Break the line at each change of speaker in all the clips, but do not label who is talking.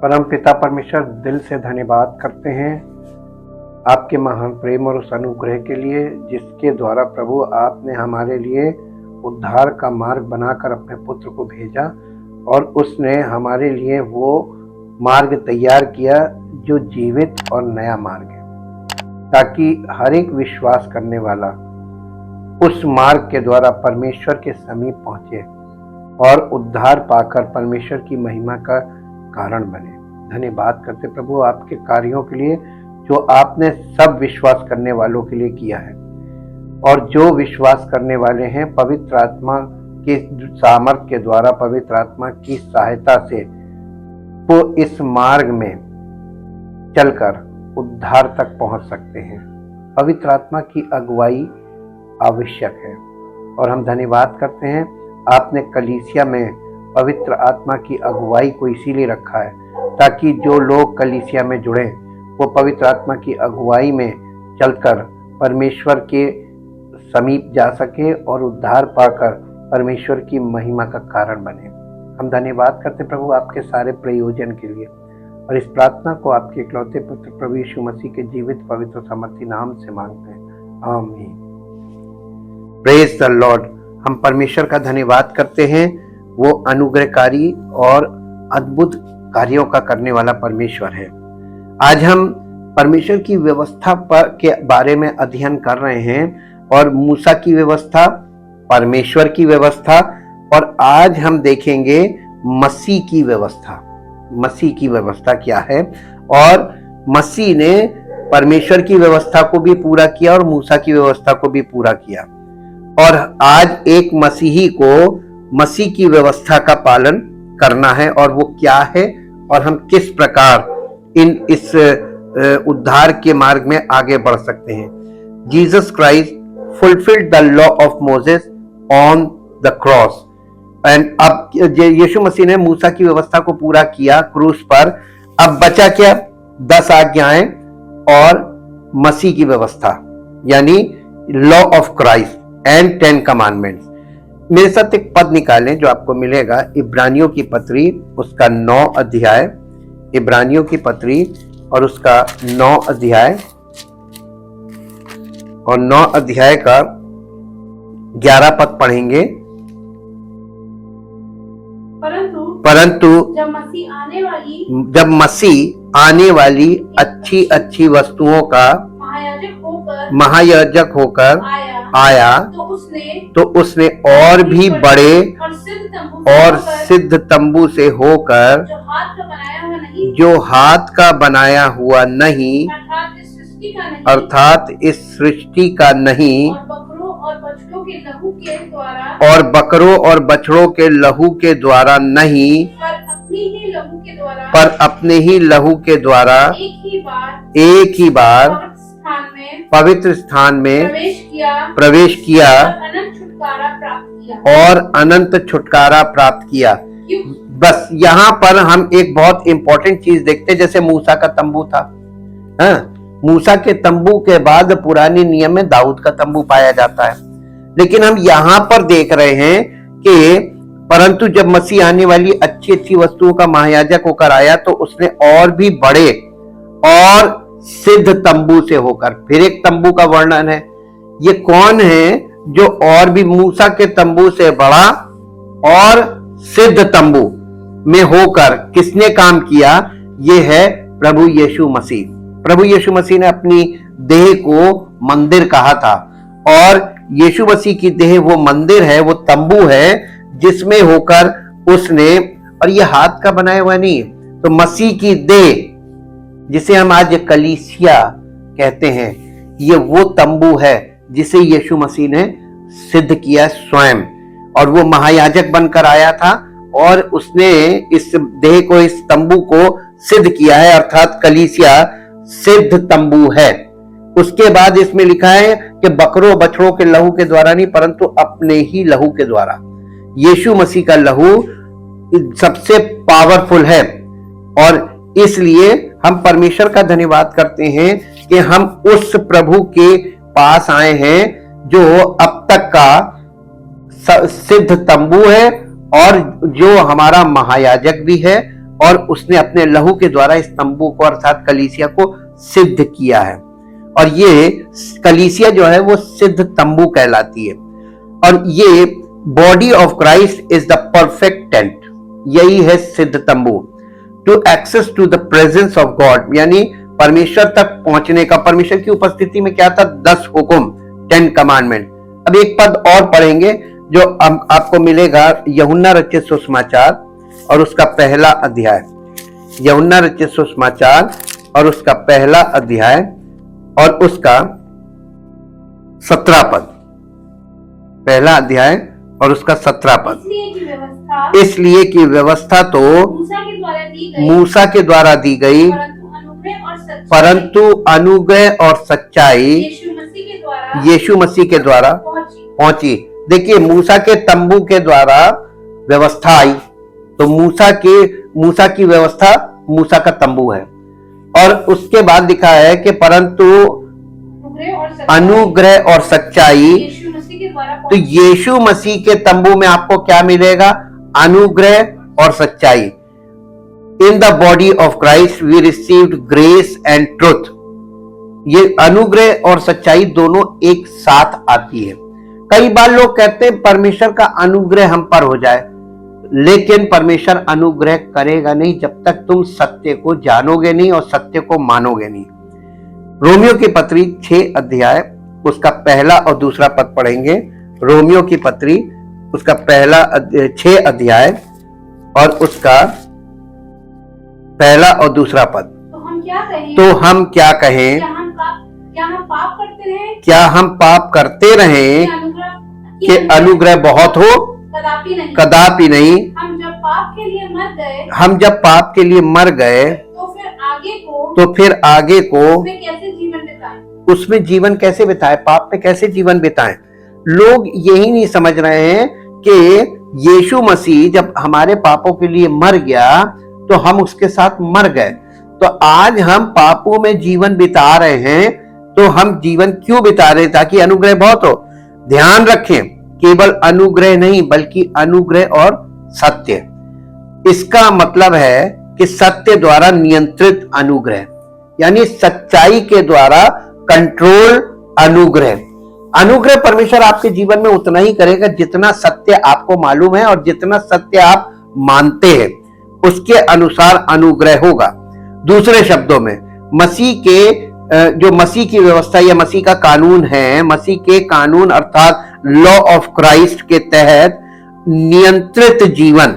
परम पिता परमेश्वर, दिल से धन्यवाद करते हैं आपके महान प्रेम और उस अनुग्रह के लिए जिसके द्वारा प्रभु आपने हमारे लिए उद्धार का मार्ग बनाकर अपने पुत्र को भेजा और उसने हमारे लिए वो मार्ग तैयार किया जो जीवित और नया मार्ग है, ताकि हर एक विश्वास करने वाला उस मार्ग के द्वारा परमेश्वर के समीप पहुंचे और उद्धार पाकर परमेश्वर की महिमा का कारण बने। धन्यवाद करते प्रभु आपके कार्यों के लिए जो आपने सब विश्वास करने वालों के लिए किया है, और जो विश्वास करने वाले हैं पवित्र आत्मा के सामर्थ के द्वारा, पवित्र आत्मा की सहायता से वो इस मार्ग में चलकर उद्धार तक पहुंच सकते हैं। पवित्र आत्मा की अगुवाई आवश्यक है और हम धन्यवाद करते हैं आपने कलीसिया में पवित्र आत्मा की अगुवाई को इसीलिए रखा है ताकि जो लोग कलीसिया में जुड़े वो पवित्र आत्मा की अगुवाई में चलकर परमेश्वर के समीप जा सके और उद्धार पाकर परमेश्वर की महिमा का कारण बने। हम धन्यवाद करते प्रभु आपके सारे प्रयोजन के लिए और इस प्रार्थना को आपके इकलौते पुत्र प्रभु यीशु मसीह के जीवित पवित्र सामर्थी नाम से मांगते हैं, आमीन। Praise the Lord. हम परमेश्वर का धन्यवाद करते हैं, वो अनुग्रहकारी और अद्भुत कार्यों का करने वाला परमेश्वर है। आज हम परमेश्वर की व्यवस्था के बारे में अध्ययन कर रहे हैं और मूसा की व्यवस्था, परमेश्वर की व्यवस्था, और आज हम देखेंगे मसीह की व्यवस्था। मसीह की व्यवस्था क्या है और मसीह ने परमेश्वर की व्यवस्था को भी पूरा किया और मूसा की व्यवस्था को भी पूरा किया, और आज एक मसीही को मसीह की व्यवस्था का पालन करना है और वो क्या है और हम किस प्रकार इस उद्धार के मार्ग में आगे बढ़ सकते हैं। Jesus Christ fulfilled the law of Moses on the cross, and अब यीशु मसीह ने मूसा की व्यवस्था को पूरा किया क्रूस पर। अब बचा क्या? 10 आज्ञाएं और मसीह की व्यवस्था, यानी law of Christ and 10 commandments. मेरे साथ एक पद निकालें जो आपको मिलेगा इब्रानियों की पत्री, उसका 9 अध्याय, इब्रानियों की पत्री और उसका 9 अध्याय, और 9 अध्याय का 11 पद पढ़ेंगे। परंतु जब मसीह आने वाली अच्छी अच्छी वस्तुओं का महायाजक होकर आया तो उसने और भी बड़े और सिद्ध तंबू से होकर, जो हाथ का बनाया हुआ नहीं, अर्थात इस सृष्टि का नहीं, और बकरों और बछड़ों के लहू के द्वारा नहीं, पर अपने ही लहू के द्वारा एक ही बार पवित्र स्थान में प्रवेश किया और अनंत छुटकारा प्राप्त किया। बस यहाँ पर हम एक बहुत इंपॉर्टेंट चीज देखते हैं। जैसे मूसा का तंबू था, मूसा के तंबू के बाद पुराने नियम में दाऊद का तंबू पाया जाता है, लेकिन हम यहाँ पर देख रहे हैं कि परंतु जब मसीह आने वाली अच्छी अच्छी वस्तुओं का महायाजक होकर आया तो उसने और भी बड़े और सिद्ध तंबू से होकर, फिर एक तंबू का वर्णन है। ये कौन है जो और भी मूसा के तंबू से बड़ा और सिद्ध तंबू में होकर किसने काम किया? ये है प्रभु यीशु मसीह। प्रभु यीशु मसीह ने अपनी देह को मंदिर कहा था, और यीशु मसीह की देह वो मंदिर है, वो तंबू है जिसमें होकर उसने, और ये हाथ का बनाया हुआ नहीं, तो मसीह की देह जिसे हम आज कलीसिया कहते हैं, ये वो तंबू है जिसे यीशु मसीह ने सिद्ध किया स्वयं, और वो महायाजक बनकर आया था और उसने इस देह को, इस तंबू को सिद्ध किया है, अर्थात कलीसिया सिद्ध तंबू है। उसके बाद इसमें लिखा है कि बकरों बछड़ों के लहू के द्वारा नहीं, परंतु अपने ही लहू के द्वारा। यीशु मसीह का लहू सबसे पावरफुल है, और इसलिए हम परमेश्वर का धन्यवाद करते हैं कि हम उस प्रभु के पास आए हैं जो अब तक का सिद्ध तंबू है और जो हमारा महायाजक भी है और उसने अपने लहू के द्वारा इस तंबू को अर्थात कलीसिया को सिद्ध किया है। और ये कलीसिया जो है वो सिद्ध तंबू कहलाती है। और ये body of Christ is the perfect tent, यही है सिद्ध तंबू। To access to the presence of God, यानी परमेश्वर तक पहुंचने का। परमेश्वर की उपस्थिति में क्या था? 10 हुक्म, 10 कमांडमेंट। अब एक पद और पढ़ेंगे जो आपको मिलेगा यूहन्ना रचित सुसमाचार और उसका पहला अध्याय। यूहन्ना रचित सुसमाचार और उसका पहला अध्याय और उसका 17 पद। पहला अध्याय और उसका 17 पद। इसलिए की व्यवस्था तो मूसा के द्वारा दी गई, परंतु अनुग्रह और सच्चाई यीशु मसीह के द्वारा पहुंची। देखिए, मूसा के तंबू के द्वारा व्यवस्था आई, तो मूसा की व्यवस्था मूसा का तंबू है। और उसके बाद लिखा है कि परंतु अनुग्रह और सच्चाई, तो यीशु मसीह के तंबू में आपको क्या मिलेगा? अनुग्रह और सच्चाई। In the body of Christ we received grace and truth. ये अनुग्रह और सच्चाई दोनों एक साथ आती है। कई बार लोग कहते हैं परमेश्वर का अनुग्रह हम पर हो जाए, लेकिन परमेश्वर अनुग्रह करेगा नहीं जब तक तुम सत्य को जानोगे नहीं और सत्य को मानोगे नहीं। रोमियो की पत्री 6 अध्याय उसका पहला और दूसरा पद पढ़ेंगे। रोमियो की पत्री उसका 6 अध्याय और उसका पहला और दूसरा पद। तो हम क्या कहें? क्या हम पाप करते रहें कि अनुग्रह बहुत हो? कदापि नहीं। हम जब पाप के लिए मर गए तो फिर आगे को उसमें जीवन कैसे बिताएं? पाप में कैसे जीवन बिताएं? लोग यही नहीं समझ रहे हैं कि यीशु मसीह जब हमारे पापों के लिए मर गया तो हम उसके साथ मर गए। तो आज हम पापों में जीवन बिता रहे हैं, तो हम जीवन क्यों बिता रहे? ताकि अनुग्रह बहुत हो। ध्यान रखें, केवल अनुग्रह नहीं बल्कि अनुग्रह और सत्य। इसका मतलब है कि सत्य द्वारा नियंत्रित अनुग्रह, यानी सच्चाई के द्वारा कंट्रोल अनुग्रह। अनुग्रह परमेश्वर आपके जीवन में उतना ही करेगा जितना सत्य आपको मालूम है और जितना सत्य आप मानते हैं, उसके अनुसार अनुग्रह होगा। दूसरे शब्दों में जो मसीह की व्यवस्था या मसीह का कानून है, मसीह के कानून अर्थात लॉ ऑफ क्राइस्ट के तहत नियंत्रित जीवन,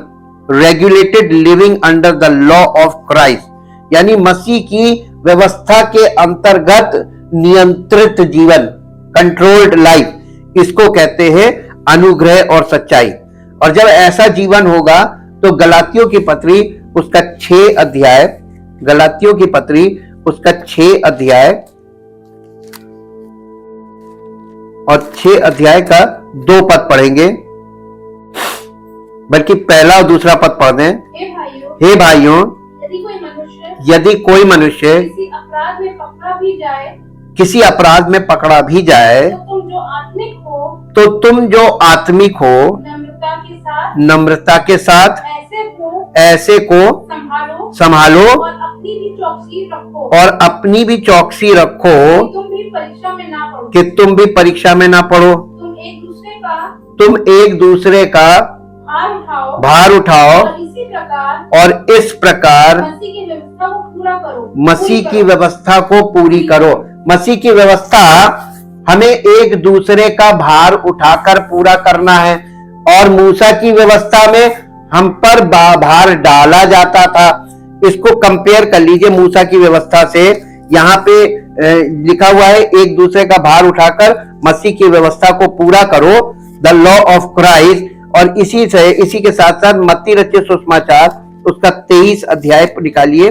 regulated living under the law of Christ, यानी मसीह की व्यवस्था के अंतर्गत नियंत्रित जीवन, कंट्रोल्ड लाइफ, इसको कहते हैं अनुग्रह और सच्चाई। और जब ऐसा जीवन होगा तो गलातियों की पत्री उसका 6 अध्याय, गलातियों की पत्री उसका 6 अध्याय और 6 अध्याय का 2 पद पढ़ेंगे, बल्कि पहला और दूसरा पद पढ़ दें। हे भाइयों, यदि कोई मनुष्य किसी अपराध में पकड़ा भी जाए तो तुम जो आत्मिक हो नम्रता के साथ ऐसे को संभालो और अपनी भी चौकसी रखो कि तुम भी परीक्षा में ना पड़ो। तुम एक दूसरे का भार उठाओ और इस प्रकार मसीह की व्यवस्था को पूरी करो। मसीह की व्यवस्था हमें एक दूसरे का भार उठाकर पूरा करना है। और मूसा की व्यवस्था में हम पर भार डाला जाता था। इसको कंपेयर कर लीजिए मूसा की व्यवस्था से। यहाँ पे लिखा हुआ है एक दूसरे का भार उठाकर मसीह की व्यवस्था को पूरा करो, द लॉ ऑफ क्राइस्ट। और इसी के साथ साथ मत्ती रचित सुसमाचार उसका 23 अध्याय निकालिए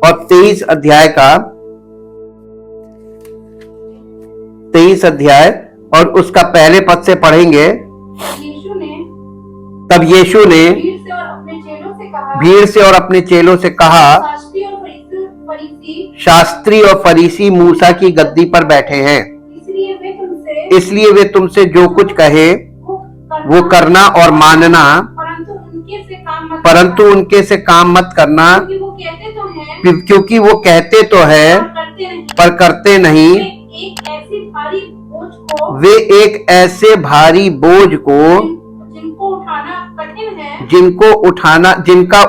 और 23 अध्याय का 23 अध्याय और उसका पहले पद से पढ़ेंगे। तब यीशु ने भीड़ से और अपने चेलों से कहा, शास्त्री और फरीसी मूसा की गद्दी पर बैठे हैं, इसलिए वे तुमसे जो कुछ कहे वो करना और मानना, उनके से काम मत करना, क्योंकि वो कहते तो है पर करते नहीं। वे एक ऐसे भारी बोझ को जिनका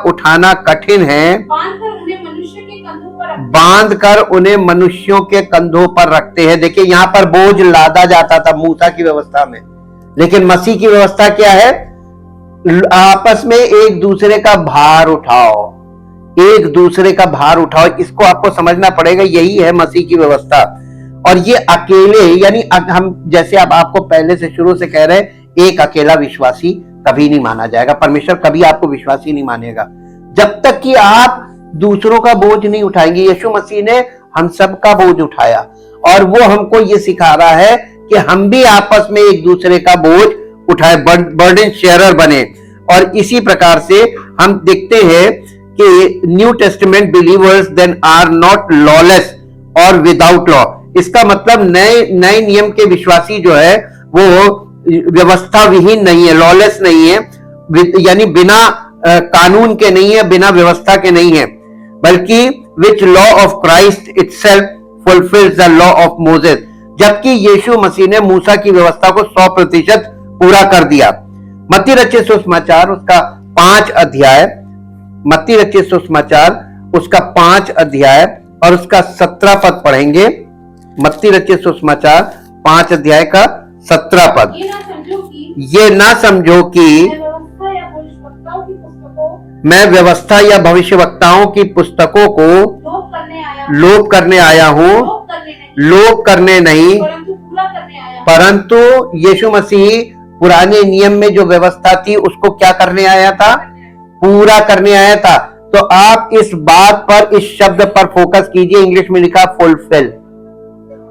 उठाना कठिन है, बांधकर उन्हें मनुष्यों के कंधों पर रखते हैं। देखिए यहाँ पर बोझ लादा जाता था मूसा की व्यवस्था में, लेकिन मसीह की व्यवस्था क्या है? आपस में एक दूसरे का भार उठाओ, एक दूसरे का भार उठाओ। इसको आपको समझना पड़ेगा, यही है मसीह की व्यवस्था। और ये अकेले, यानी हम जैसे अब आपको पहले से शुरू से कह रहे हैं, एक अकेला विश्वासी कभी नहीं माना जाएगा। परमेश्वर कभी आपको विश्वासी नहीं मानेगा जब तक कि आप दूसरों का बोझ नहीं उठाएंगे। यीशु मसीह ने हम सब का बोझ उठाया और वो हमको ये सिखा रहा है कि हम भी आपस में एक दूसरे का बोझ उठाए, बर्डन शेयरर बने। और इसी प्रकार से हम देखते हैं कि New Testament believers then are not lawless और विदाउट लॉ। इसका मतलब नए नियम के विश्वासी जो है वो व्यवस्था विहीन नहीं है, लॉलेस नहीं है, यानी बिना कानून के नहीं है, बिना व्यवस्था के नहीं है, बल्कि which law of Christ itself fulfils the law of Moses. जबकि यीशु मसीह ने मूसा की व्यवस्था को 100% पूरा कर दिया। मत्ती रचित सुसमाचार उसका 5 अध्याय, मत्ती रचित सुसमाचार उसका 5 अध्याय और उसका 17 पद पढ़ेंगे। मत्ती रचित सुसमाचार 5 अध्याय का 17 पद। ये ना समझो कि मैं व्यवस्था या भविष्यवक्ताओं की पुस्तकों को लोप करने आया हूँ, लोप करने नहीं, परंतु यीशु मसीह पुराने नियम में जो व्यवस्था थी उसको क्या करने आया था? पूरा करने आया था। तो आप इस बात पर, इस शब्द पर फोकस कीजिए। इंग्लिश में लिखा फुलफिल,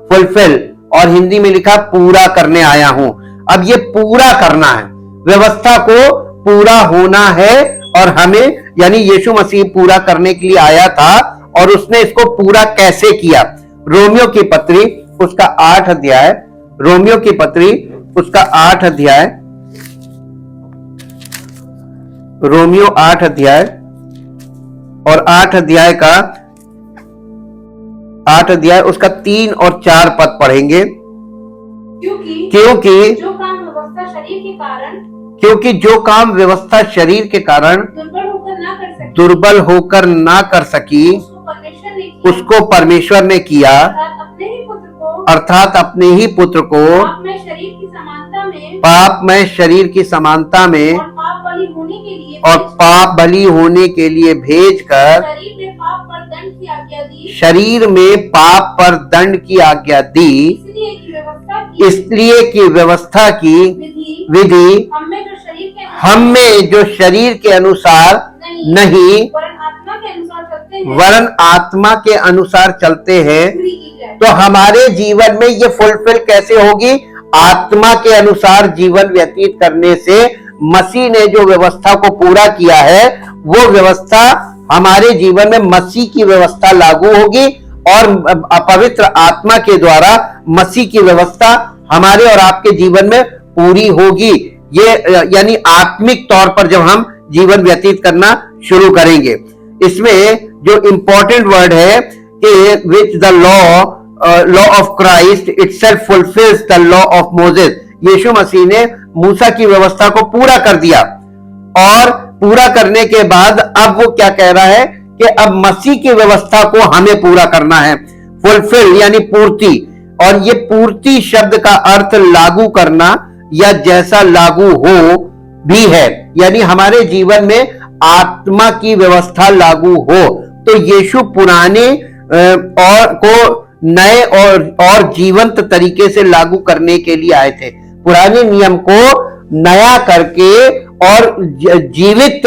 फुलफिल, और हिंदी में लिखा पूरा करने आया हूं। अब ये पूरा करना है, व्यवस्था को पूरा होना है और हमें, यानी यीशु मसीह पूरा करने के लिए आया था और उसने इसको पूरा कैसे किया? रोमियो की पत्री उसका 8 अध्याय, रोमियो की पत्री उसका 8 अध्याय, रोमियो 8 अध्याय और 8 अध्याय का 8 अध्याय उसका 3 और 4 पद पढ़ेंगे। क्योंकि जो काम व्यवस्था शरीर के कारण, क्योंकि जो काम व्यवस्था शरीर के कारण दुर्बल होकर ना कर सकी, उसको परमेश्वर ने किया, अर्थात अपने ही पुत्र को पाप में शरीर की समानता में और पाप बलि होने के लिए भेजकर शरीर में पाप पर दंड की आज्ञा दी, इसलिए कि व्यवस्था की विधि हम में जो शरीर के अनुसार नहीं वरन आत्मा के अनुसार चलते हैं। तो हमारे जीवन में ये फुलफिल कैसे होगी? आत्मा के अनुसार जीवन व्यतीत करने से। मसीह ने जो व्यवस्था को पूरा किया है वो व्यवस्था हमारे जीवन में मसीह की व्यवस्था लागू होगी और पवित्र आत्मा के द्वारा मसीह की व्यवस्था हमारे और आपके जीवन में पूरी होगी। ये यानी आत्मिक तौर पर जब हम जीवन व्यतीत करना शुरू करेंगे। इसमें जो इंपॉर्टेंट वर्ड है कि which the law of Christ itself fulfils the law of Moses. Yeshu Masih ने मूसा की व्यवस्था को पूरा कर दिया और पूरा करने के बाद अब वो क्या कह रहा है कि अब मसीह की व्यवस्था को हमें पूरा करना है। फुलफिल यानी पूर्ति, और ये पूर्ति शब्द का अर्थ लागू करना या जैसा लागू हो भी है, यानी हमारे जीवन में आत्मा की व्यवस्था लागू हो। तो यीशु पुराने और को नए और जीवंत तरीके से लागू करने के लिए आए थे। पुराने नियम को नया करके और जीवित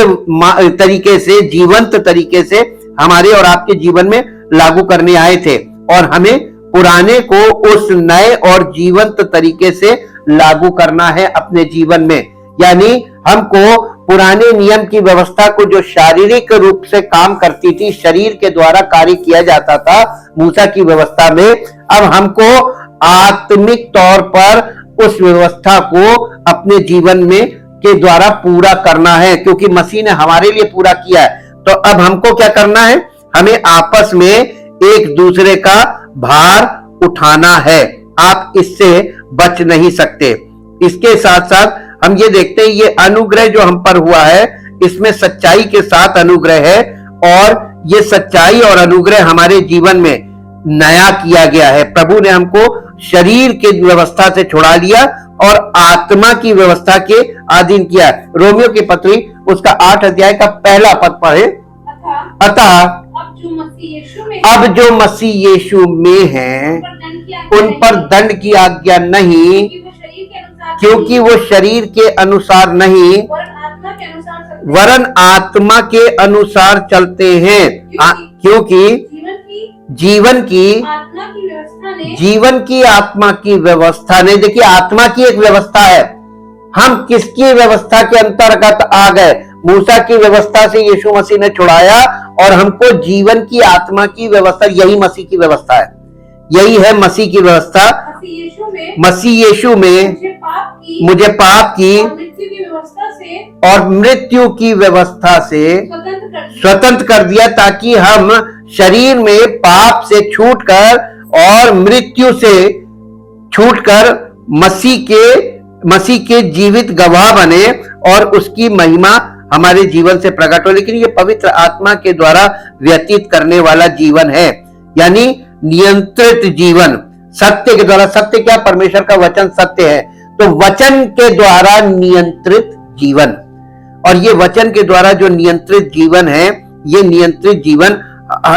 तरीके से, जीवंत तरीके से हमारे और आपके जीवन में लागू करने आए थे और हमें पुराने को उस नए और जीवंत तरीके से लागू करना है अपने जीवन में। यानी हमको पुराने नियम की व्यवस्था को जो शारीरिक रूप से काम करती थी, शरीर के द्वारा कार्य किया जाता था मूसा की व्यवस्था में, अब हमको आत्मिक तौर पर उस व्यवस्था को अपने जीवन में के द्वारा पूरा करना है, क्योंकि मसीह ने हमारे लिए पूरा किया है। तो अब हमको क्या करना है? हमें आपस में एक दूसरे का भार उठाना है। आप इससे बच नहीं सकते। इसके साथ साथ हम ये देखते हैं, ये अनुग्रह जो हम पर हुआ है, इसमें सच्चाई के साथ अनुग्रह है, और ये सच्चाई और अनुग्रह हमारे जीवन में नया किया गया है। प्रभु ने हमको शरीर के व्यवस्था से छुड़ा लिया और आत्मा की व्यवस्था के अधीन किया। रोमियो की पत्री उसका 8 अध्याय का पहला पद पढ़े। अतः अब जो मसीह यीशु में है, उन पर दंड की आज्ञा नहीं, क्योंकि वो शरीर के अनुसार नहीं वरन आत्मा के अनुसार चलते हैं। क्योंकि जीवन की आत्मा की व्यवस्था ने, देखिए आत्मा की एक व्यवस्था है। हम किसकी व्यवस्था के अंतर्गत आ गए? मूसा की व्यवस्था से यीशु मसीह ने छुड़ाया, और हमको जीवन की आत्मा की व्यवस्था, यही मसीह की व्यवस्था है। यही है मसीह की व्यवस्था। मसीह यीशु में मुझे पाप की और मृत्यु की व्यवस्था से स्वतंत्र कर दिया, ताकि हम शरीर में पाप से छूटकर और मृत्यु से छूटकर मसीह के जीवित गवाह बने और उसकी महिमा हमारे जीवन से प्रकट हो। लेकिन ये पवित्र आत्मा के द्वारा व्यतीत करने वाला जीवन है, यानी नियंत्रित जीवन, सत्य के द्वारा। सत्य क्या? परमेश्वर का वचन सत्य है। तो वचन के द्वारा नियंत्रित जीवन, और ये वचन के द्वारा जो नियंत्रित जीवन है, ये नियंत्रित जीवन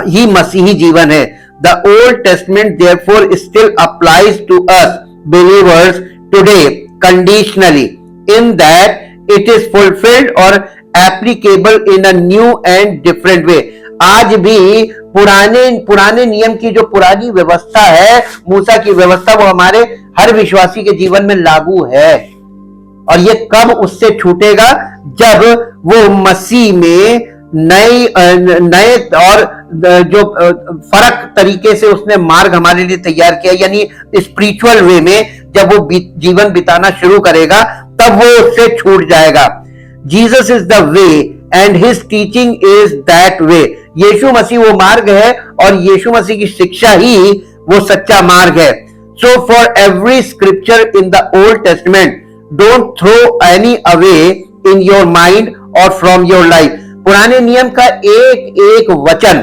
ही मसीही जीवन है। The Old Testament therefore still applies to us believers today conditionally, in that it is fulfilled or applicable in a new and different way. आज भी पुराने नियम की जो पुरानी व्यवस्था है, मूसा की व्यवस्था, वो हमारे हर विश्वासी के जीवन में लागू है। और ये कब उससे छूटेगा? जब वो मसीह में नए और जो फर्क तरीके से उसने मार्ग हमारे लिए तैयार किया, यानी स्पिरिचुअल वे में जब वो जीवन बिताना शुरू करेगा, तब वो उससे छूट जाएगा। Jesus is the way and his teaching is that way. Yeshu Masih वो मार्ग है, और यीशु मसीह की शिक्षा ही वो सच्चा मार्ग है। So for every scripture in the Old Testament, don't throw any away in your mind और फ्रॉम योर लाइफ। पुराने नियम का एक एक वचन,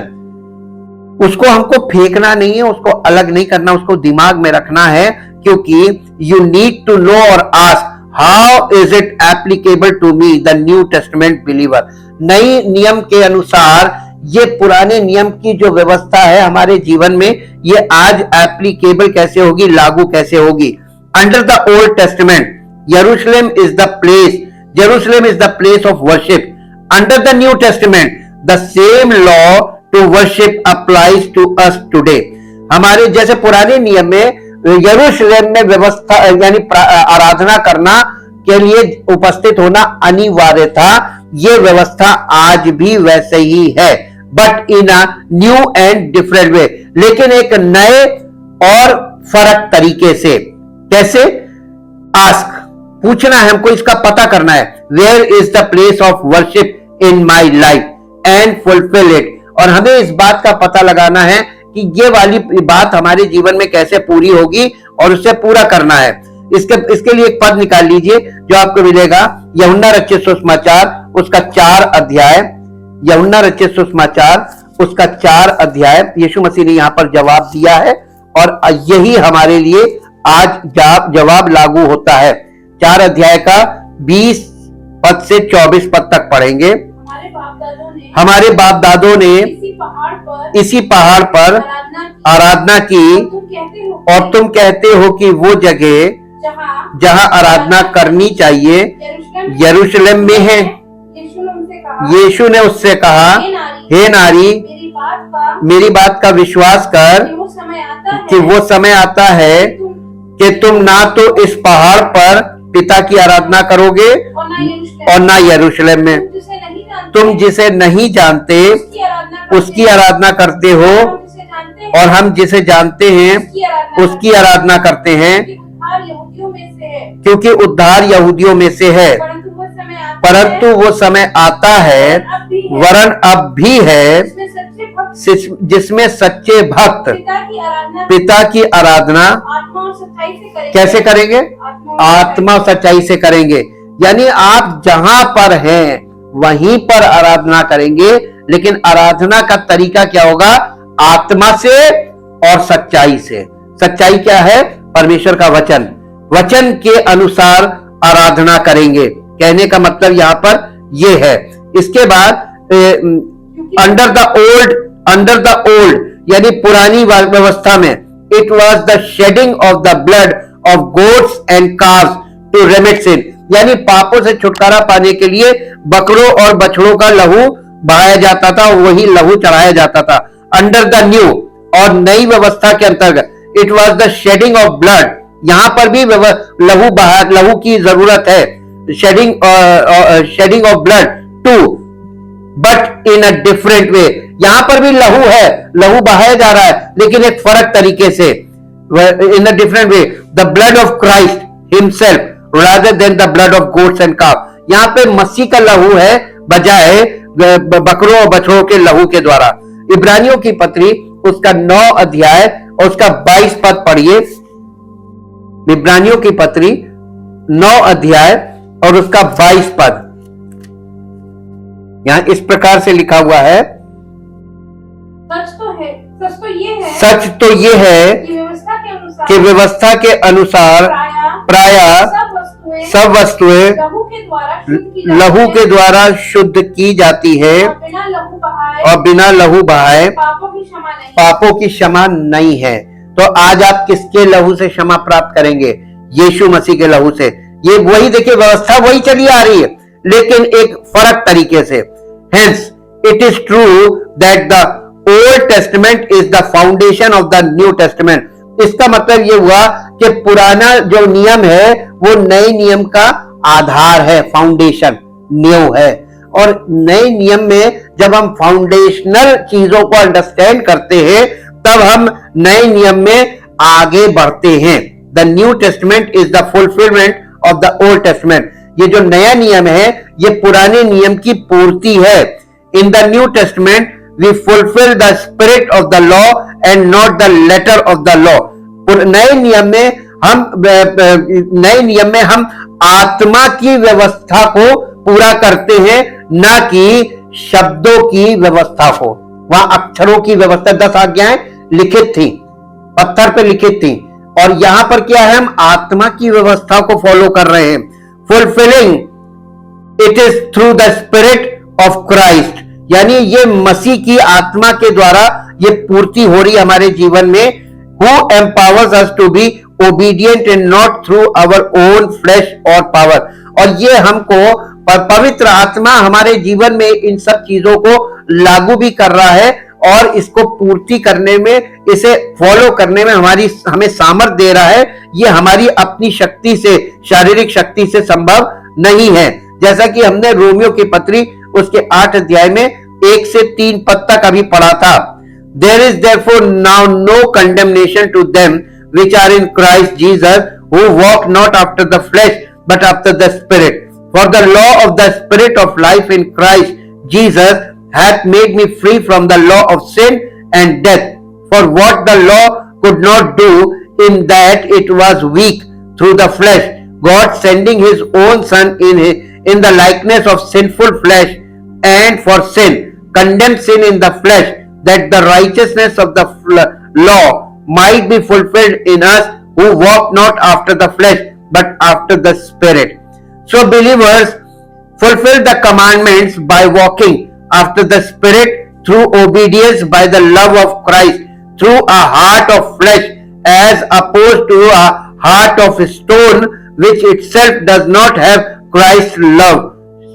उसको हमको फेंकना नहीं है, उसको अलग नहीं करना, उसको दिमाग में रखना है, क्योंकि यू नीड टू नो और ask how is it applicable to me the New Testament believer. नई नियम के अनुसार ये पुराने नियम की जो व्यवस्था है हमारे जीवन में, ये आज एप्लीकेबल कैसे होगी, लागू कैसे होगी। Under the Old testament Jerusalem is the place of worship. Under the New Testament, the same law to worship applies to us today. हमारे जैसे पुराने नियम में यरूशलेम में व्यवस्था, यानी आराधना करना के लिए उपस्थित होना अनिवार्य था, ये व्यवस्था आज भी वैसे ही है, but in a new and different way, लेकिन एक नए और फर्क तरीके से। कैसे? आस्क, पूछना है हमको, इसका पता करना है। Where is the place of worship in my life and fulfil it. और हमें इस बात का पता लगाना है कि ये वाली बात हमारे जीवन में कैसे पूरी होगी, और उसे पूरा करना है। इसके लिए एक पद निकाल लीजिए जो आपको मिलेगा यूहन्ना रचित सुसमाचार उसका 4 अध्याय। यूहन्ना रचित सुसमाचार उसका 4 अध्याय। यीशु मसीह ने यहां पर जवाब दिया है, और यही हमारे लिए आज जवाब लागू होता है। 4 अध्याय का 20 पद से 24 पद तक पढ़ेंगे। हमारे बाप दादों ने इसी पहाड़ पर आराधना की, और तुम कहते हो कि वो जगह जहां आराधना करनी चाहिए यरूशलेम में है। यीशु ने उससे कहा, हे नारी, मेरी बात का विश्वास कर कि वो समय आता है कि तुम ना तो इस पहाड़ पर पिता की आराधना करोगे और ना यरूशलेम में। तुम जिसे नहीं जानते उसकी आराधना करते हो, और हम जिसे जानते हैं उसकी आराधना करते हैं, क्योंकि उद्धार यहूदियों में से है। परंतु वो समय आता है, वरन अब भी है, जिसमें सच्चे भक्त पिता की आराधना कैसे करेंगे? आत्मा और सच्चाई से करेंगे। यानी आप जहां पर हैं वहीं पर आराधना करेंगे, लेकिन आराधना का तरीका क्या होगा? आत्मा से और सच्चाई से। सच्चाई क्या है? परमेश्वर का वचन, वचन के अनुसार आराधना करेंगे। कहने का मतलब यहां पर यह है। इसके बाद अंडर द ओल्ड यानी पुरानी व्यवस्था में, it was the shedding of the blood of goats and calves to remit sin, यानी पापों से छुटकारा पाने के लिए बकरों और बछड़ों का लहू बहाया जाता था, वही लहू चढ़ाया जाता था। अंडर द न्यू और नई व्यवस्था के अंतर्गत, it was the shedding of blood, यहां पर भी लहू की जरूरत है, shedding of blood too, but in a different way. यहां पर भी लहू है, लहू बहाया जा रहा है, लेकिन एक फर्क तरीके से, in a different way, the blood of Christ himself rather than the blood of goats and calf। यहां पे मसीह का लहू है बजाय बकरों और बछड़ों के लहू के द्वारा। इब्रानियों की पत्री उसका 9 अध्याय और उसका 22 पद पढ़िए। इब्रानियों की पत्री 9 अध्याय और उसका 22 पद, यहां इस प्रकार से लिखा हुआ है, सच तो ये है कि व्यवस्था के अनुसार प्रायः सब वस्तुएं लहू के द्वारा शुद्ध की जाती है और बिना लहू बहाए पापों की क्षमा नहीं है। तो आज आप किसके लहू से क्षमा प्राप्त करेंगे? यीशु मसीह के लहू से। ये वही, देखिए व्यवस्था वही चली आ रही है, लेकिन एक फर्क तरीके से। Hence it is true that the Old testament is the foundation of the New testament. इसका मतलब ये हुआ कि पुराना जो नियम है वो नए नियम का आधार है, फाउंडेशन, नींव है। और नए नियम में जब हम फाउंडेशनल चीजों को अंडरस्टैंड करते हैं, तब हम नए नियम में आगे बढ़ते हैं। The New testament is the fulfilment of the Old testament. ये जो नया नियम है ये पुराने नियम की पूर्ति है। In the New testament we fulfill the spirit of the law and not the letter of the law। नए नियम में हम आत्मा की व्यवस्था को पूरा करते हैं, ना कि शब्दों की व्यवस्था को। वहां अक्षरों की व्यवस्था 10 आज्ञाएं लिखित थी, पत्थर पे लिखित थी, और यहां पर क्या है? हम आत्मा की व्यवस्था को फॉलो कर रहे हैं। Fulfilling it is through the spirit of Christ, यानी ये मसीह की आत्मा के द्वारा ये पूर्ति हो रही है हमारे जीवन में। Who empowers us to be obedient and not through our own flesh or power। और ये हमको पवित्र आत्मा हमारे जीवन में इन सब चीजों को लागू भी कर रहा है, और इसको पूर्ति करने में, इसे फॉलो करने में हमें सामर्थ दे रहा है। ये हमारी अपनी शक्ति से, शारीरिक शक्ति से संभव नहीं है। जैसा कि हमने रोमियो की पत्री उसके 8 अध्याय में 1 से 3 पद तक अभी पढ़ा था। There is therefore now no condemnation to them which are in Christ Jesus, who walk not after the flesh but after the Spirit. For the law of the Spirit of life in Christ Jesus hath made me free from the law of sin and death. For what the law could not do, in that it was weak through the flesh, God sending his own Son in the likeness of sinful flesh, and for sin condemned sin in the flesh, that the righteousness of the law might be fulfilled in us who walk not after the flesh but after the Spirit. So believers fulfill the commandments by walking after the Spirit through obedience by the love of Christ, through a heart of flesh as opposed to a heart of stone, which itself does not have Christ's love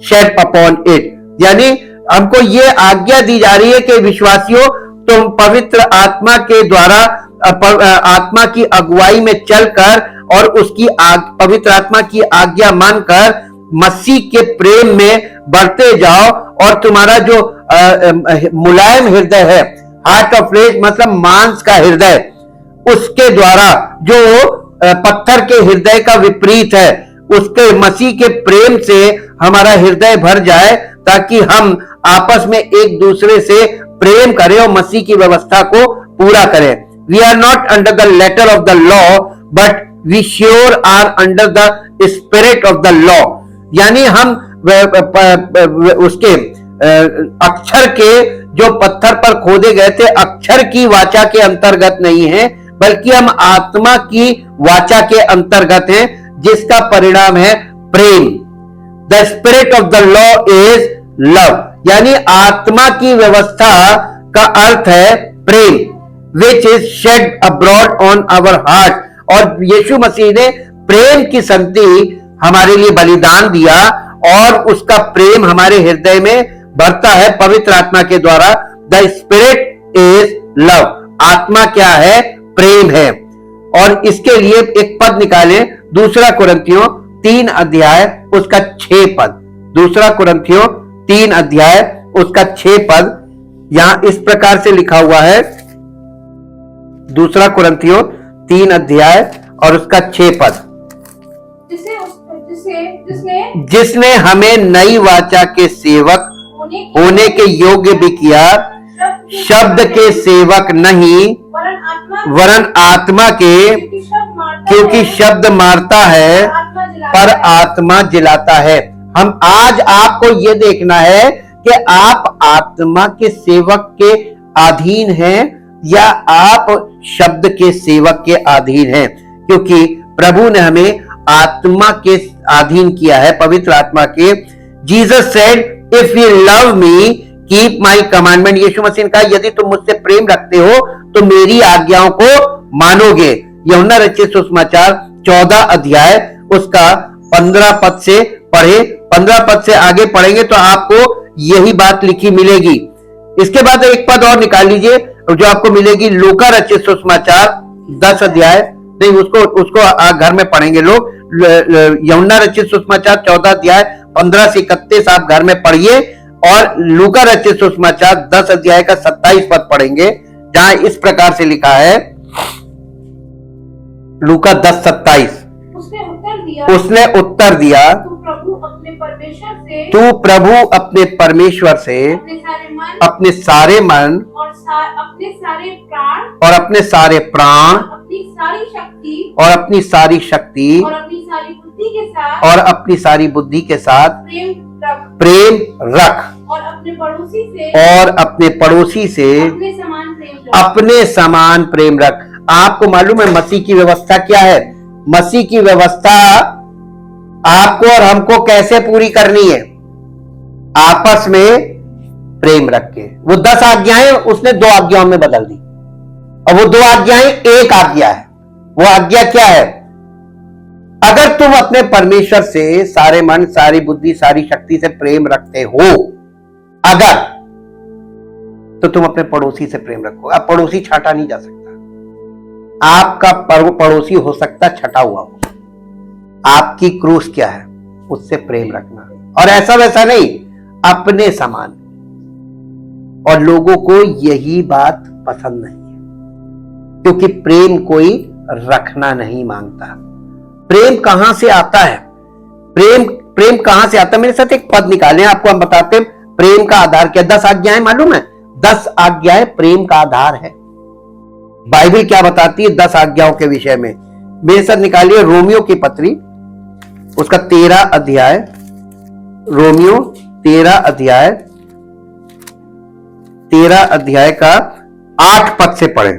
shed upon it। यानी हमको ये आज्ञा दी जा रही है कि विश्वासियों, तुम पवित्र आत्मा के द्वारा आत्मा की अगुवाई में चलकर और उसकी पवित्र आत्मा की आज्ञा मानकर मसीह के प्रेम में बढ़ते जाओ, और तुम्हारा जो मुलायम हृदय है, हार्ट ऑफ फ्लेश मतलब मांस का हृदय, उसके द्वारा, जो पत्थर के हृदय का विपरीत है, उसके मसीह के प्रेम से हमारा हृदय भर जाए, ताकि हम आपस में एक दूसरे से प्रेम करें और मसीह की व्यवस्था को पूरा करें। We are not under the letter of the law, but we sure are under the spirit of the law. यानी हम उसके अक्षर के जो पत्थर पर खोदे गए थे, अक्षर की वाचा के अंतर्गत नहीं है, बल्कि हम आत्मा की वाचा के अंतर्गत हैं, जिसका परिणाम है प्रेम। The spirit of the law is love, यानी आत्मा की व्यवस्था का अर्थ है प्रेम, which is shed abroad on our heart. और यीशु मसीह ने प्रेम की संति हमारे लिए बलिदान दिया, और उसका प्रेम हमारे हृदय में बढ़ता है पवित्र आत्मा के द्वारा। द स्पिरिट इज लव, आत्मा क्या है? प्रेम है। और इसके लिए एक पद निकालें, दूसरा कुरिन्थियों 3 अध्याय उसका 6 पद। दूसरा कुरिन्थियों 3 अध्याय उसका 6 पद यहां इस प्रकार से लिखा हुआ है। दूसरा कुरिन्थियों 3 अध्याय और उसका 6 पद, जिसने हमें नई वाचा के सेवक होने के योग्य भी किया, शब्द के सेवक नहीं वरन आत्मा के, क्योंकि शब्द मारता है पर आत्मा जिलाता है। हम आज आपको यह देखना है कि आप आत्मा के सेवक के अधीन हैं या आप शब्द के सेवक के अधीन हैं, क्योंकि प्रभु ने हमें आत्मा के अधीन किया है, पवित्र आत्मा के। Jesus said if you love me keep my commandment. Yeshu Masih ने कहा, यदि तुम मुझसे प्रेम रखते हो तो मेरी आज्ञाओं को मानोगे। यूहन्ना रचित सुसमाचार 14 अध्याय उसका 15 पद से पढ़े। 15 पद से आगे पढ़ेंगे तो आपको यही बात लिखी मिलेगी। इसके बाद एक पद और निकाल लीजिए जो आपको मिलेगी, लूका रचित सुसमाचार 10 अध्याय, नहीं उसको घर में पढ़ेंगे लोग। यूहन्ना रचित सुसमाचार 14 अध्याय 15 से 31 आप घर में पढ़िए, और लूका रचित सुसमाचार 10 अध्याय का 27 पद पढ़ेंगे, जहां इस प्रकार से लिखा है, लूका 10:27, उसने उत्तर दिया तू प्रभु अपने परमेश्वर से अपने सारे मन और अपने सारे प्राण और अपनी सारी शक्ति और अपनी सारी बुद्धि के साथ प्रेम रख, और अपने पड़ोसी से अपने समान प्रेम रख। आपको मालूम है मसीह की व्यवस्था क्या है? मसीह की व्यवस्था आपको और हमको कैसे पूरी करनी है? आपस में प्रेम रख के। वो 10 आज्ञाएं उसने 2 आज्ञाओं में बदल दी, और वो 2 आज्ञाएं एक आज्ञा है। वो आज्ञा क्या है? अगर तुम अपने परमेश्वर से सारे मन, सारी बुद्धि, सारी शक्ति से प्रेम रखते हो, अगर, तो तुम अपने पड़ोसी से प्रेम रखो। अब पड़ोसी छाटा नहीं जा सकता। आपका पड़ोसी हो सकता छटा हुआ हो। आपकी क्रूस क्या है? उससे प्रेम रखना, और ऐसा वैसा नहीं, अपने समान। और लोगों को यही बात पसंद नहीं है, क्योंकि प्रेम कोई रखना नहीं मांगता। प्रेम कहां से आता है? प्रेम कहां से आता है? मेरे साथ एक पद निकालें, आपको हम बताते हैं प्रेम का आधार क्या। 10 आज्ञाएं मालूम है? 10 आज्ञाएं प्रेम का आधार है। बाइबल क्या बताती है 10 आज्ञाओं के विषय में? मेरे साथ निकालिए रोमियो की पत्री, उसका 13 अध्याय, रोमियो 13 अध्याय का 8 पद से पढ़े।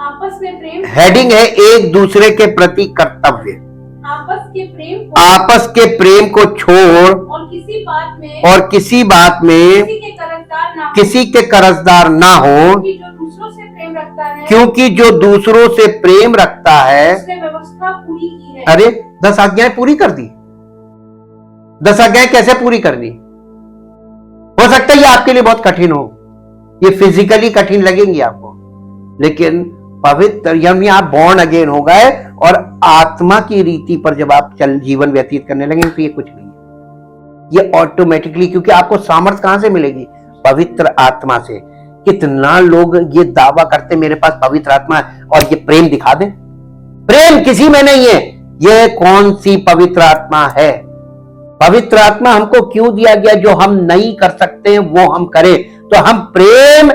आपस में प्रेम,
हेडिंग है एक दूसरे के प्रति कर्तव्य। आपस के प्रेम को छोड़
और
किसी बात में किसी के कर्जदार ना हो, क्योंकि जो दूसरों से प्रेम रखता है
उसने व्यवस्था पूरी की है।
अरे 10 आज्ञाएं पूरी कर दी। 10 आज्ञाएं कैसे पूरी करनी? हो सकता है ये आपके लिए बहुत कठिन हो, ये फिजिकली कठिन लगेंगी आपको, लेकिन पवित्र यानी आप बॉर्न अगेन हो गए और आत्मा की रीति पर जब आप जीवन व्यतीत करने लगेंगे तो ये कुछ नहीं है, ये ऑटोमेटिकली, क्योंकि आपको सामर्थ कहां से मिलेगी? पवित्र आत्मा से। कितना लोग ये दावा करते मेरे पास पवित्र आत्मा है और ये प्रेम दिखा दें। प्रेम किसी में नहीं है, यह कौन सी पवित्र आत्मा है? पवित्र आत्मा हमको क्यों दिया गया? जो हम नहीं कर सकते वो हम करें। तो हम प्रेम,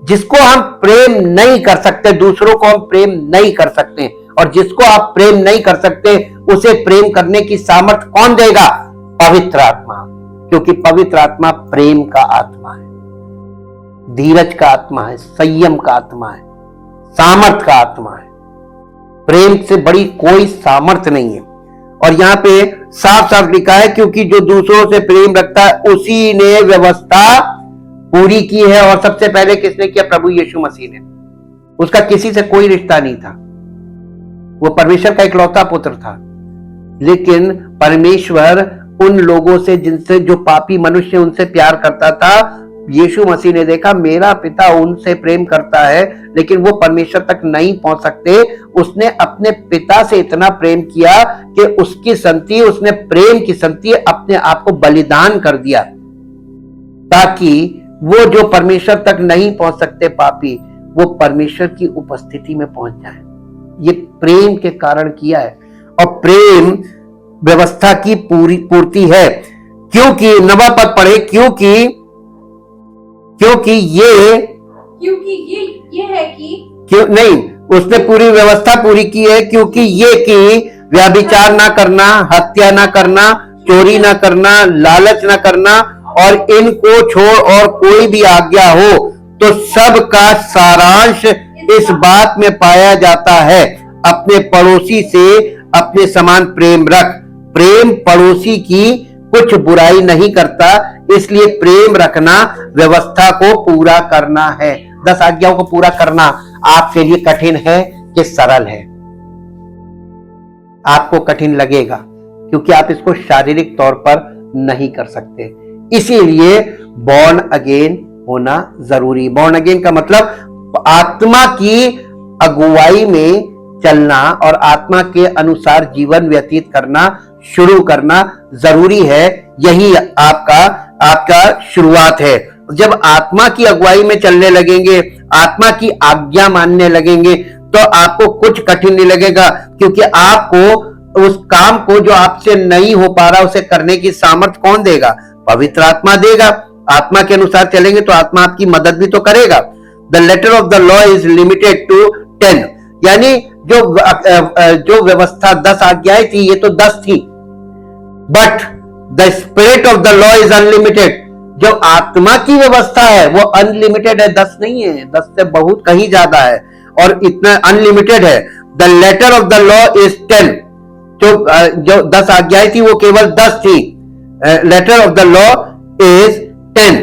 जिसको हम प्रेम नहीं कर सकते, दूसरों को हम प्रेम नहीं कर सकते, और जिसको आप प्रेम नहीं कर सकते उसे प्रेम करने की सामर्थ्य कौन देगा? पवित्र आत्मा। क्योंकि पवित्र आत्मा प्रेम का आत्मा है, धीरज का आत्मा है, संयम का आत्मा है, सामर्थ्य का आत्मा है। प्रेम से बड़ी कोई सामर्थ्य नहीं है। और यहां पे साफ साफ लिखा है, क्योंकि जो दूसरों से प्रेम रखता है उसी ने व्यवस्था पूरी की है। और सबसे पहले किसने किया? प्रभु यीशु मसीह ने। उसका किसी से कोई रिश्ता नहीं था, वो परमेश्वर का इकलौता पुत्र था। लेकिन परमेश्वर उन लोगों से, जिनसे, जो पापी मनुष्य उनसे प्यार करता था, यीशु मसीह ने देखा मेरा पिता उनसे प्रेम करता है लेकिन वो परमेश्वर तक नहीं पहुंच सकते। उसने अपने पिता से इतना प्रेम किया कि उसकी संति, उसने प्रेम की संति अपने आप को बलिदान कर दिया, ताकि वो जो परमेश्वर तक नहीं पहुंच सकते पापी, वो परमेश्वर की उपस्थिति में पहुंच जाए। ये प्रेम के कारण किया है। और प्रेम व्यवस्था की पूर्ति है। क्योंकि 9वां पद पढ़े, क्योंकि
ये है कि
क्यों नहीं, उसने पूरी व्यवस्था पूरी की है। क्योंकि ये कि व्यभिचार ना करना, हत्या ना करना, चोरी ना करना, लालच ना करना, और इनको छोड़ और कोई भी आज्ञा हो तो सबका सारांश इस बात में पाया जाता है, अपने पड़ोसी से अपने समान प्रेम रख। प्रेम पड़ोसी की कुछ बुराई नहीं करता, इसलिए प्रेम रखना व्यवस्था को पूरा करना है। 10 आज्ञाओं को पूरा करना आपके लिए कठिन है कि सरल है? आपको कठिन लगेगा, क्योंकि आप इसको शारीरिक तौर पर नहीं कर सकते। इसीलिए बॉर्न अगेन होना जरूरी। बॉर्न अगेन का मतलब आत्मा की अगुवाई में चलना और आत्मा के अनुसार जीवन व्यतीत करना शुरू करना जरूरी है। यही आपका शुरुआत है। जब आत्मा की अगुवाई में चलने लगेंगे, आत्मा की आज्ञा मानने लगेंगे, तो आपको कुछ कठिन नहीं लगेगा, क्योंकि आपको उस काम को जो आपसे नहीं हो पा रहा उसे करने की सामर्थ्य कौन देगा? पवित्र आत्मा देगा। आत्मा के अनुसार चलेंगे तो आत्मा आपकी मदद भी तो करेगा। The letter of the law is limited to 10, यानी जो व्यवस्था 10 आज्ञाएं थी, ये तो 10 थी, but the spirit of the law is unlimited. जो आत्मा की व्यवस्था है वो अनलिमिटेड है, 10 नहीं है, 10 से बहुत कहीं ज्यादा है, और इतना अनलिमिटेड है। The letter of the law is 10, जो 10 आज्ञाएं थी वो केवल 10 थी। Letter of the law is 10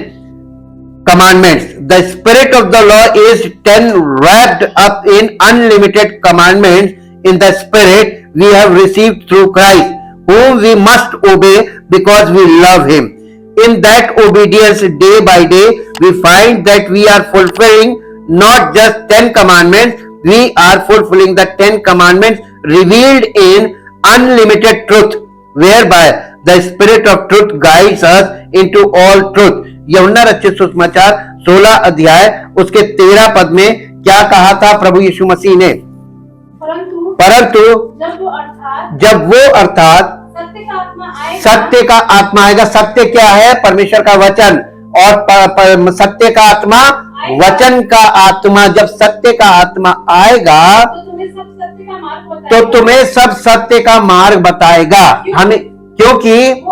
commandments. The spirit of the law is 10 wrapped up in unlimited commandments in the spirit we have received through Christ, whom we must obey because we love him. In that obedience, day by day, we find that we are fulfilling not just 10 commandments, we are fulfilling the 10 commandments revealed in unlimited truth, whereby the spirit of truth guides us into all truth. यूहन्ना रचित सुसमाचार 16 अध्याय उसके 13 पद में क्या कहा था प्रभु यीशु मसीह ने? परंतु जब वो अर्थात सत्य का आत्मा आएगा। सत्य क्या है? परमेश्वर का वचन। और सत्य का आत्मा, वचन का आत्मा, जब सत्य का आत्मा आएगा तो तुम्हें सब सत्य का मार्ग बताएगा। हमें, क्योंकि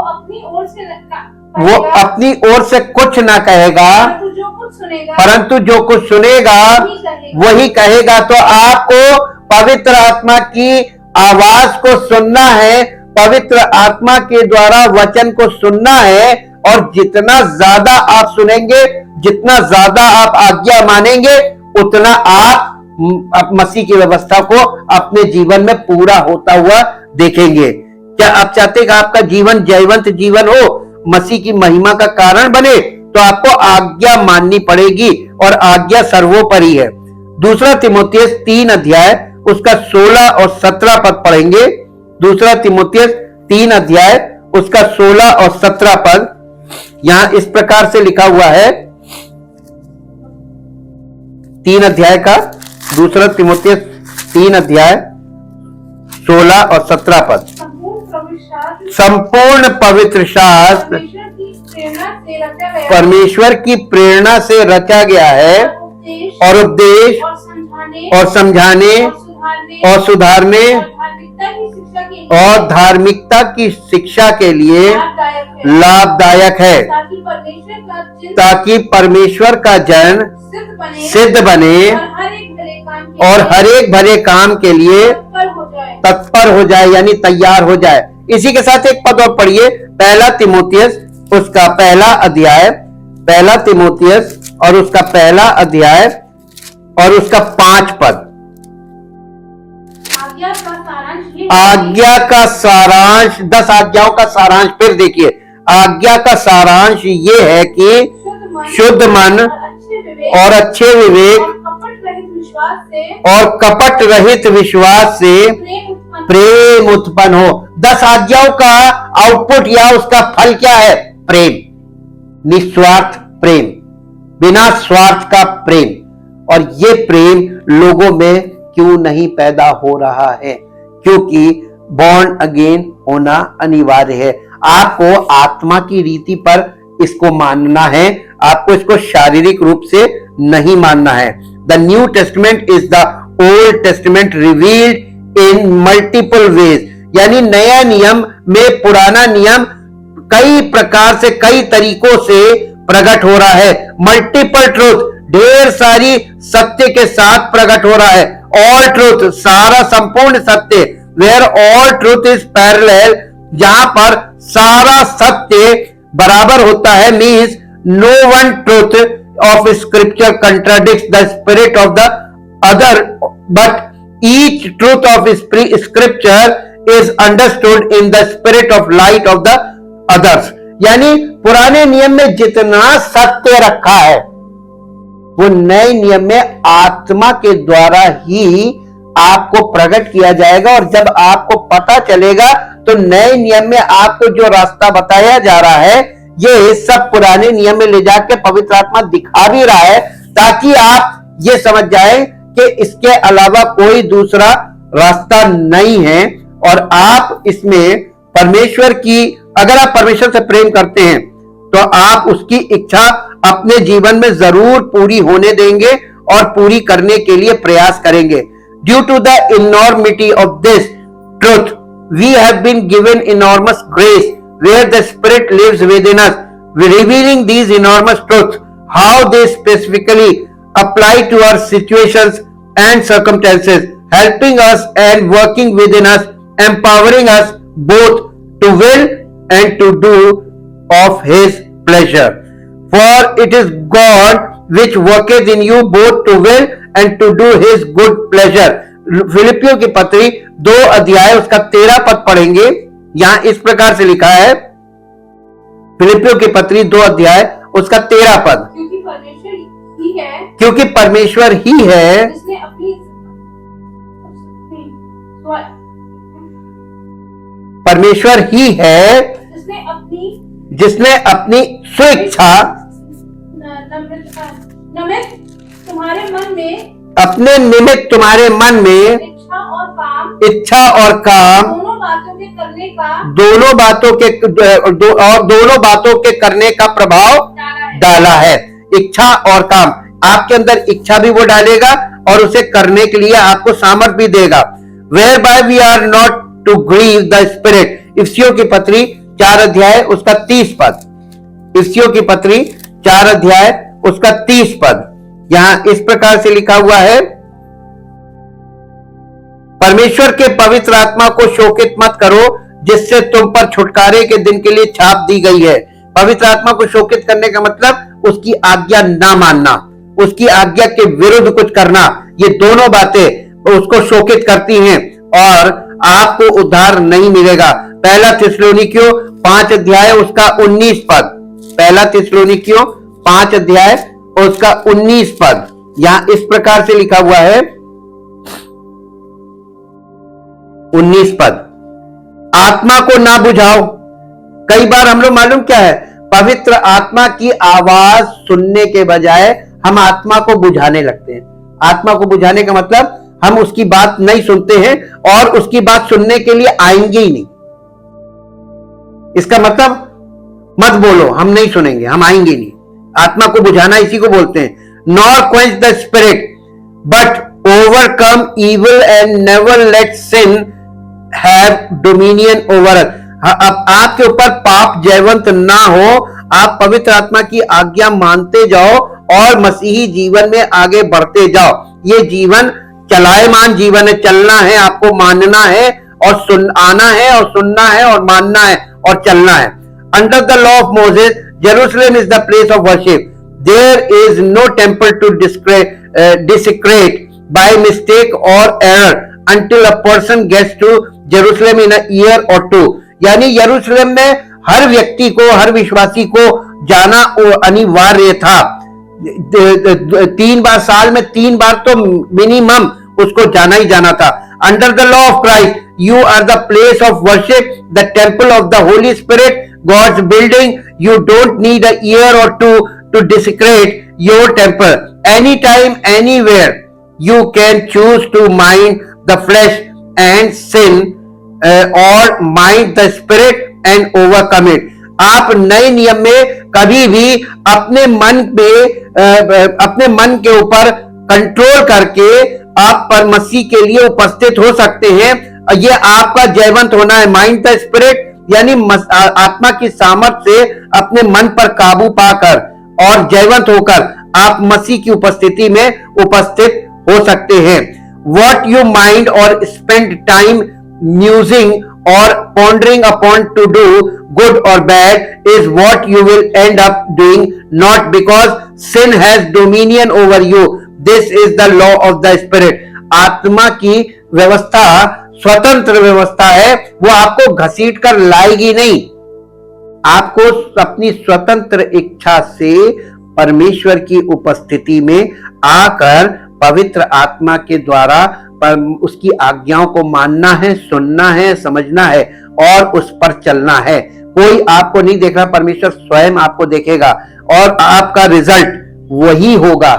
वो अपनी ओर से कुछ ना कहेगा, परंतु जो कुछ सुनेगा वही कहेगा। तो आपको पवित्र आत्मा की आवाज को सुनना है, पवित्र आत्मा के द्वारा वचन को सुनना है, और जितना ज्यादा आप सुनेंगे, जितना ज्यादा आप आज्ञा मानेंगे, उतना आप मसीह की व्यवस्था को अपने जीवन में पूरा होता हुआ देखेंगे। क्या आप चाहते हैं कि आपका जीवन जयवंत जीवन हो, मसीह की महिमा का कारण बने? तो आपको आज्ञा माननी पड़ेगी, और आज्ञा सर्वोपरि है। 2 तीमुथियुस 3 अध्याय उसका 16 और 17 पद पढ़ेंगे। 2 तीमुथियुस 3 अध्याय उसका 16 और 17 पद यहां इस प्रकार से लिखा हुआ है। 3 अध्याय का 2 तीमुथियुस 3 अध्याय 16 और 17 पद। संपूर्ण पवित्र शास्त्र परमेश्वर की प्रेरणा से रचा गया है और उपदेश और समझाने और सुधारने और धार्मिकता की शिक्षा के लिए लाभदायक है, ताकि परमेश्वर का जन सिद्ध बने और हर एक भले काम के लिए तत्पर हो जाए, यानी तैयार हो जाए। इसी के साथ एक पद और पढ़िए, पहला तिमोथियस उसका पहला अध्याय, पहला तिमोथियस और उसका पहला अध्याय और उसका 5 पद। आज्ञा का सारांश, 10 आज्ञाओं का सारांश फिर देखिए। आज्ञा का सारांश ये है कि शुद्ध मन और अच्छे विवेक और कपट रहित विश्वास से प्रेम उत्पन्न हो। 10 आज्ञाओं का आउटपुट या उसका फल क्या है? प्रेम, निस्वार्थ प्रेम, बिना स्वार्थ का प्रेम। और ये प्रेम लोगों में क्यों नहीं पैदा हो रहा है? क्योंकि बॉर्न अगेन होना अनिवार्य है। आपको आत्मा की रीति पर इसको मानना है, आपको इसको शारीरिक रूप से नहीं मानना है। The New testament is the Old testament revealed in multiple ways, यानी नया नियम में पुराना नियम कई प्रकार से, कई तरीकों से प्रकट हो रहा है। मल्टीपल ट्रूथ, ढेर सारी सत्य के साथ प्रकट हो रहा है। ऑल ट्रूथ, सारा संपूर्ण सत्य। Where all truth is parallel, जहां पर सारा सत्य बराबर होता है, means no one truth of scripture contradicts the spirit of the other, but each truth of scripture is understood in the spirit of light of the others. यानी पुराने नियम में जितना सत्य रखा है वो नए नियम में आत्मा के द्वारा ही आपको प्रकट किया जाएगा। और जब आपको पता चलेगा तो नए नियम में आपको जो रास्ता बताया जा रहा है ये सब पुराने नियम में ले जाके पवित्र आत्मा दिखा भी रहा है, ताकि आप ये समझ जाएं कि इसके अलावा कोई दूसरा रास्ता नहीं है। और आप इसमें परमेश्वर की, अगर आप परमेश्वर से प्रेम करते हैं तो आप उसकी इच्छा अपने जीवन में जरूर पूरी होने देंगे और पूरी करने के लिए प्रयास करेंगे। Due to the enormity of this truth we have been given enormous grace where the spirit lives within us, revealing these enormous truth, how they specifically apply to our situations and circumstances, helping us and working within us, empowering us both to will and to do of his pleasure. For it is God which worketh in you both to will and to do his good pleasure. फिलिपियों की पत्री 2 अध्याय उसका 13 पद पढ़ेंगे। यहां इस प्रकार से लिखा है, फिलिपियों की पत्री 2 अध्याय उसका 13 पद, क्योंकि परमेश्वर ही है परमेश्वर ही है जिसने अपनी स्वेच्छा
तुम्हारे मन में,
अपने निमित्त तुम्हारे मन में इच्छा और काम दोनों बातों के करने का प्रभाव डाला है। इच्छा और काम, आपके अंदर इच्छा भी वो डालेगा और उसे करने के लिए आपको सामर्थ भी देगा। Whereby we are not to grieve the spirit. इफिसियों की पत्री 4 अध्याय उसका 30 पद, इफिसियों की पत्री 4 अध्याय उसका 30 पद, यहां इस प्रकार से लिखा हुआ है, परमेश्वर के पवित्र आत्मा को शोकित मत करो जिससे तुम पर छुटकारे के दिन के लिए छाप दी गई है। पवित्र आत्मा को शोकित करने का मतलब उसकी आज्ञा ना मानना, उसकी आज्ञा के विरुद्ध कुछ करना, ये दोनों बातें उसको शोकित करती हैं और आपको उद्धार नहीं मिलेगा। पहला थिस्सलुनीकियों 5 अध्याय उसका 19 पद, पहला थिस्सलुनीकियों 5 अध्याय उसका 19 पद, यहां इस प्रकार से लिखा हुआ है, 19 पद, आत्मा को ना बुझाओ। कई बार हम लोग मालूम क्या है, पवित्र आत्मा की आवाज सुनने के बजाय हम आत्मा को बुझाने लगते हैं। आत्मा को बुझाने का मतलब हम उसकी बात नहीं सुनते हैं और उसकी बात सुनने के लिए आएंगे ही नहीं। इसका मतलब मत बोलो हम नहीं सुनेंगे, हम आएंगे नहीं। आत्मा को बुझाना इसी को बोलते हैं। Nor quench the spirit but overcome evil and never let sin have dominion over us. अब आपके ऊपर पाप जयवंत ना हो, आप पवित्र आत्मा की आज्ञा मानते जाओ और मसीही जीवन में आगे बढ़ते जाओ। ये जीवन चलायमान जीवन है, चलना है, आपको मानना है और आना है और सुनना है और मानना है और चलना है। Under the law of Moses Jerusalem is the place of worship. There is no temple to desecrate by mistake और error until a person gets to Jerusalem in a year or two। यानी यरूशलेम में हर व्यक्ति को, हर विश्वासी को जाना अनिवार्य था। 3 बार साल में 3 बार तो मिनिमम उसको जाना ही जाना था। Under the law of Christ you are the place of worship, the temple of the holy spirit, God's building. You don't need a year और to to desecrate your temple. Any time anywhere you can choose to mind the flesh and sin or mind the spirit and overcome it। आप नए नियम में कभी भी अपने मन के ऊपर कंट्रोल करके आप पर मसीह के लिए उपस्थित हो सकते हैं। ये आपका जयवंत होना है। माइंड द स्पिरिट यानी आत्मा की सामर्थ्य से अपने मन पर काबू पाकर और जयवंत होकर आप मसीह की उपस्थिति में उपस्थित हो सकते हैं। What you mind or spend time musing or pondering upon to do good or bad is what you will end up doing, not because sin has dominion over you। This is the law of the spirit। आत्मा की व्यवस्था स्वतंत्र व्यवस्था है, वो आपको घसीट कर लाएगी नहीं। आपको अपनी स्वतंत्र इच्छा से परमेश्वर की उपस्थिति में आकर पवित्र आत्मा के द्वारा उसकी आज्ञाओं को मानना है, सुनना है, समझना है और उस पर चलना है। कोई आपको नहीं देख रहा, परमेश्वर स्वयं आपको देखेगा और आपका रिजल्ट वही होगा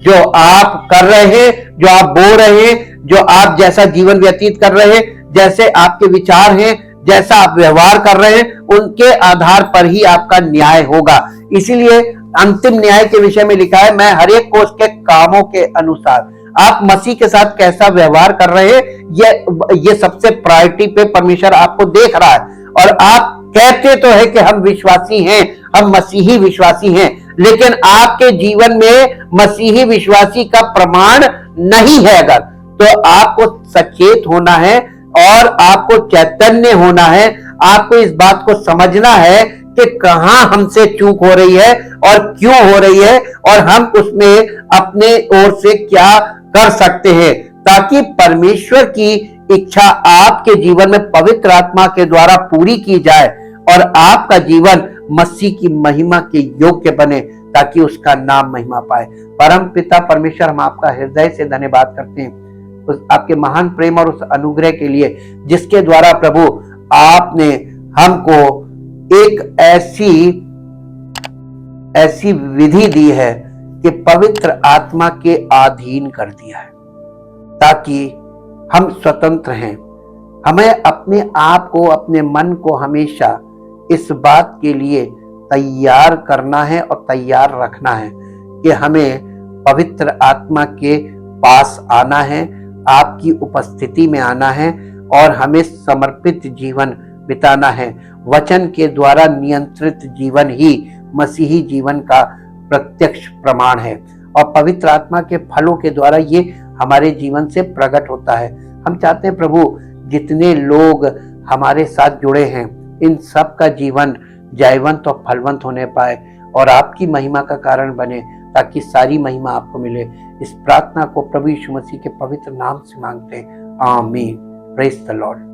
जो आप कर रहे हैं, जो आप बो रहे हैं, जो आप जैसा जीवन व्यतीत कर रहे हैं, जैसे आपके विचार हैं, जैसा आप व्यवहार कर रहे हैं, उनके आधार पर ही आपका न्याय होगा। इसीलिए अंतिम न्याय के विषय में लिखा है, मैं हर एक को उसके कामों के अनुसार। आप मसीह के साथ कैसा व्यवहार कर रहे हैं, ये सबसे प्रायोरिटी पे परमेश्वर आपको देख रहा है। और आप कहते तो है कि हम विश्वासी हैं, हम मसीही विश्वासी हैं, लेकिन आपके जीवन में मसीही विश्वासी का प्रमाण नहीं है अगर, तो आपको सचेत होना है और आपको चैतन्य होना है। आपको इस बात को समझना है कि कहां हमसे चूक हो रही है और क्यों हो रही है और हम उसमें अपने ओर से क्या कर सकते हैं, ताकि परमेश्वर की इच्छा आपके जीवन में पवित्र आत्मा के द्वारा पूरी की जाए और आपका जीवन मसीह की महिमा के योग्य बने, ताकि उसका नाम महिमा पाए। परम पिता परमेश्वर, हम आपका हृदय से धन्यवाद करते हैं उस आपके महान प्रेम और उस अनुग्रह के लिए जिसके द्वारा प्रभु आपने हमको एक ऐसी विधि दी है कि पवित्र आत्मा के अधीन कर दिया है, ताकि हम स्वतंत्र हैं। हमें अपने आप को, अपने मन को हमेशा इस बात के लिए तैयार करना है और तैयार रखना है कि हमें पवित्र आत्मा के पास आना है, आपकी उपस्थिति में आना है और हमें समर्पित जीवन बिताना है। वचन के द्वारा नियंत्रित जीवन ही मसीही जीवन का प्रत्यक्ष प्रमाण है और पवित्र आत्मा के फलों के द्वारा ये हमारे जीवन से प्रकट होता है। हम चाहते हैं प्रभु, जितने लोग हमारे साथ जुड़े हैं, इन सब का जीवन जयवंत और फलवंत होने पाए और आपकी महिमा का कारण बने, ताकि सारी महिमा आपको मिले। इस प्रार्थना को प्रभु यीशु मसीह के पवित्र नाम से मांगते हैं, आमीन। Praise the Lord.